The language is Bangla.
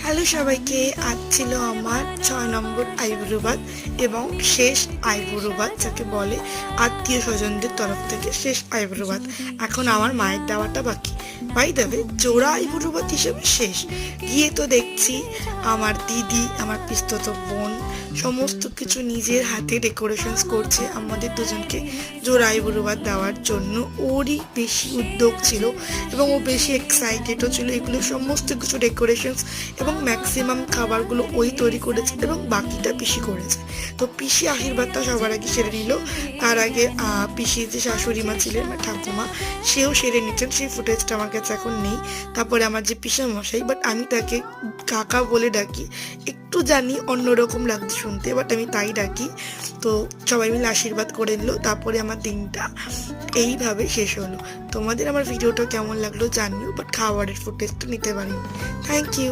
হ্যালো সবাইকে, আজ ছিল আমার 6 নম্বর আইবুড়ো এবং শেষ আইবুড়ো যাকে বলে আত্মীয় স্বজনদের তরফ থেকে শেষ আইবুড়ো। এখন আমার মায়ের দেওয়াটা বাকি। বাই দেবে জোড়া আইবুড়ো হিসেবে শেষ। গিয়ে তো দেখছি আমার দিদি, আমার পিস্তত বোন সমস্ত কিছু নিজের হাতে ডেকোরেশনস করছে আমাদের দুজনকে জোড়া আইবুড়ো দেওয়ার জন্য। ওরই বেশি উদ্যোগ ছিল এবং ও বেশি এক্সাইটেডও ছিল। এগুলো সমস্ত কিছু ডেকোরেশনস এবং ম্যাক্সিমাম খাবারগুলো ওই তৈরি করেছে এবং বাকিটা পিসি করেছে। তো পিসি আশীর্বাদটা সবার আগে সেরে নিল। তার আগে পিসির যে শাশুড়ি মা ছিলেন, ঠাকুমা, সেও সেরে নিচ্ছেন। সেই ফুটেজটা আমার কাছে এখন নেই। তারপরে আমার যে পিসা মশাই, বাট আমি তাকে কাকা বলে ডাকি, একটু জানি অন্যরকম লাগছে শুনতে, বাট আমি তাই ডাকি। তো সবাই মিলে আশীর্বাদ করে নিল। তারপরে আমার দিনটা এইভাবে শেষ হলো। তোমাদের আমার ভিডিওটা কেমন লাগলো জানিও, বাট খাবারের ফুটেজটা নিতে পারিনি। Thank you.